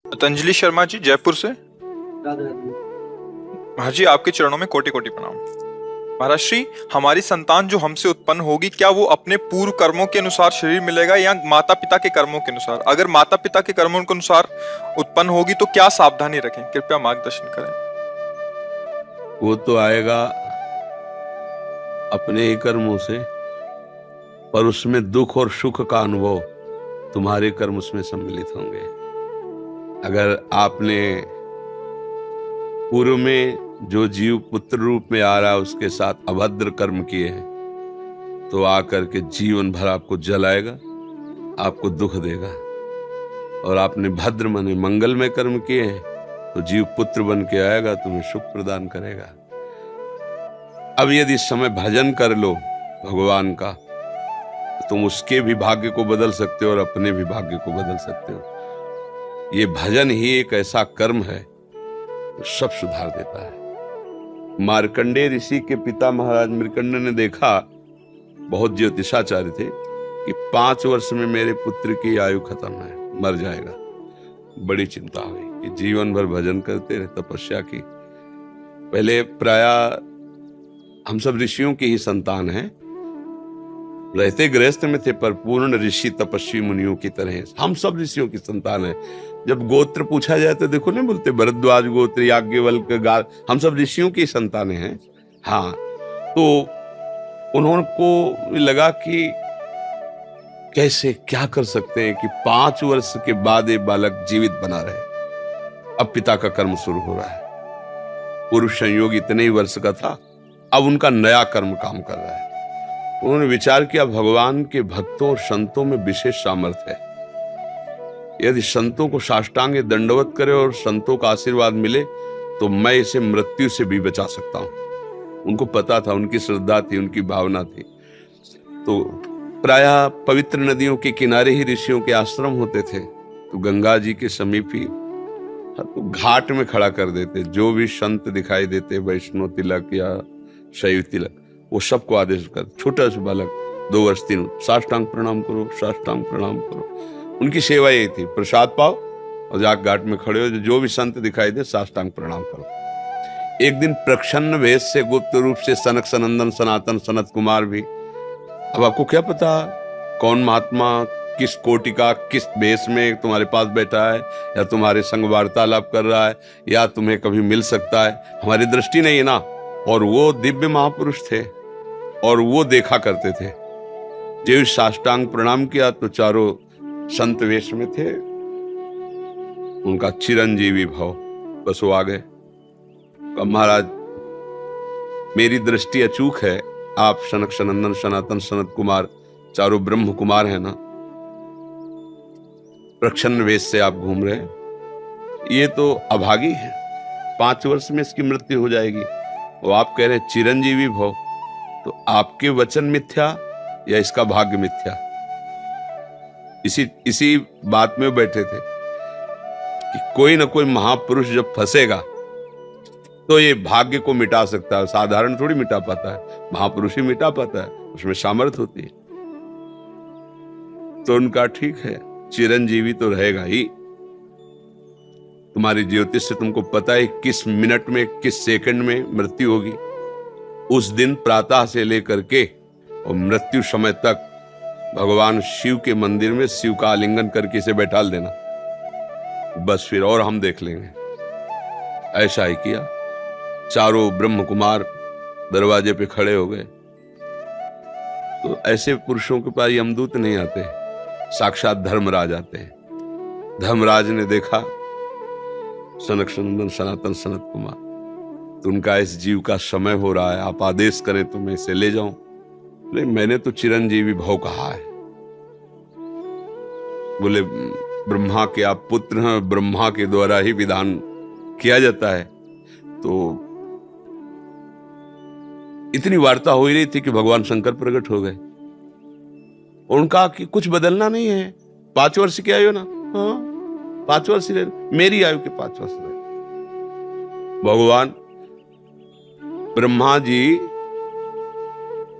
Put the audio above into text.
पतंजलि शर्मा जी, जयपुर से। राधे राधे। महाराज जी, आपके चरणों में कोटि कोटि प्रणाम। महाराज श्री, हमारी संतान जो हमसे उत्पन्न होगी, क्या वो अपने पूर्व कर्मों के अनुसार शरीर मिलेगा या माता पिता के कर्मों के अनुसार? अगर माता पिता के कर्मों के अनुसार उत्पन्न होगी तो क्या सावधानी रखें? कृपया मार्गदर्शन करें। वो तो आएगा अपने ही कर्मों से, पर उसमें दुख और सुख का अनुभव तुम्हारे कर्म उसमें सम्मिलित होंगे। अगर आपने पूर्व में जो जीव पुत्र रूप में आ रहा है उसके साथ अभद्र कर्म किए हैं, तो आकर के जीवन भर आपको जलाएगा, आपको दुख देगा। और आपने भद्र माने मंगलमय कर्म किए हैं, तो जीव पुत्र बन के आएगा, तुम्हें सुख प्रदान करेगा। अब यदि इस समय भजन कर लो भगवान का, तो तुम उसके भी भाग्य को बदल सकते हो और अपने भी भाग्य को बदल सकते हो। ये भजन ही एक ऐसा कर्म है जो सब सुधार देता है। मार्कंडेय ऋषि के पिता महाराज मृकंड ने देखा, बहुत ज्योतिषाचार्य थे, कि 5 वर्ष में मेरे पुत्र की आयु खत्म है, मर जाएगा। बड़ी चिंता हुई कि जीवन भर भजन करते रहे, तपस्या की। पहले प्रायः हम सब ऋषियों की ही संतान हैं, रहते गृहस्थ में थे, पर पूर्ण ऋषि तपस्वी मुनियों की तरह हम सब ऋषियों की संतान हैं। जब गोत्र पूछा जाए तो देखो नहीं बोलते भरद्वाज गोत्र, याज्ञवल्क्य, गार, हम सब ऋषियों की संतानें हैं। हाँ, तो उनको लगा कि कैसे क्या कर सकते हैं कि 5 वर्ष के बाद ये बालक जीवित बना रहे। अब पिता का कर्म शुरू हो रहा है। पूर्व संयोग इतने ही वर्ष का था, अब उनका नया कर्म काम कर रहा है। उन्होंने विचार किया, भगवान के भक्तों और संतों में विशेष सामर्थ्य है। यदि संतों को साष्टांग दंडवत करे और संतों का आशीर्वाद मिले, तो मैं इसे मृत्यु से भी बचा सकता हूं। उनको पता था, उनकी श्रद्धा थी, उनकी भावना थी। तो प्रायः पवित्र नदियों के किनारे ही ऋषियों के आश्रम होते थे, तो गंगा जी के समीप ही तो घाट में खड़ा कर देते। जो भी संत दिखाई देते, वैष्णव तिलक या शैव तिलक, वो सबको आदेश कर, छोटा सा बालक 2 वर्ष 3, साष्टांग प्रणाम करो, साष्टांग प्रणाम करो। उनकी सेवा यही थी, प्रसाद पाओ और जाके घाट में खड़े हो, जो भी संत दिखाई दे साष्टांग प्रणाम करो। एक दिन प्रच्छन्न वेश से, गुप्त रूप से सनक सनंदन सनातन सनत कुमार भी, अब आपको क्या पता कौन महात्मा किस कोटि का किस वेश में तुम्हारे पास बैठा है, या तुम्हारे संग वार्तालाप कर रहा है, या तुम्हें कभी मिल सकता है, हमारी दृष्टि नहीं है ना। और वो दिव्य महापुरुष थे और वो देखा करते थे। जो साष्टांग प्रणाम किया तो चारों संत वेश में थे, उनका चिरंजीवी भाव, बस वो आ गए। कहा, महाराज मेरी दृष्टि अचूक है, आप सनक सनंदन सनातन सनत कुमार, चारों ब्रह्म कुमार है ना, प्रच्छन्न वेश से आप घूम रहे हैं, ये तो अभागी है, 5 वर्ष में इसकी मृत्यु हो जाएगी। वो आप कह रहे हैं चिरंजीवी भव, तो आपके वचन मिथ्या या इसका भाग्य मिथ्या? इसी बात में बैठे थे कि कोई ना कोई महापुरुष जब फंसेगा तो ये भाग्य को मिटा सकता है, साधारण थोड़ी मिटा पाता है, महापुरुष ही मिटा पाता है, उसमें सामर्थ्य होती है। तो उनका ठीक है, चिरंजीवी तो रहेगा ही। तुम्हारी ज्योतिष से तुमको पता है किस मिनट में, किस सेकंड में मृत्यु होगी। उस दिन प्रातः से लेकर के और मृत्यु समय तक भगवान शिव के मंदिर में शिव का आलिंगन करके इसे बैठा देना, बस फिर और हम देख लेंगे। ऐसा ही किया। चारों ब्रह्म कुमार दरवाजे पे खड़े हो गए। तो ऐसे पुरुषों के पास यमदूत नहीं आते, साक्षात धर्मराज आते हैं। धर्मराज ने देखा सनक सनंदन सनातन सनत कुमार, तो उनका इस जीव का समय हो रहा है, आप आदेश करें तो मैं इसे ले जाऊं। बोले मैंने तो चिरंजीवी भव कहा है। बोले ब्रह्मा के आप पुत्र हैं, ब्रह्मा के द्वारा ही विधान किया जाता है। तो इतनी वार्ता हो ही रही थी कि भगवान शंकर प्रकट हो गए। उनका कि कुछ बदलना नहीं है, 5 वर्ष की आयु ना, हाँ 5 वर्ष रहे, मेरी आयु के 5 वर्ष रहे। भगवान ब्रह्मा जी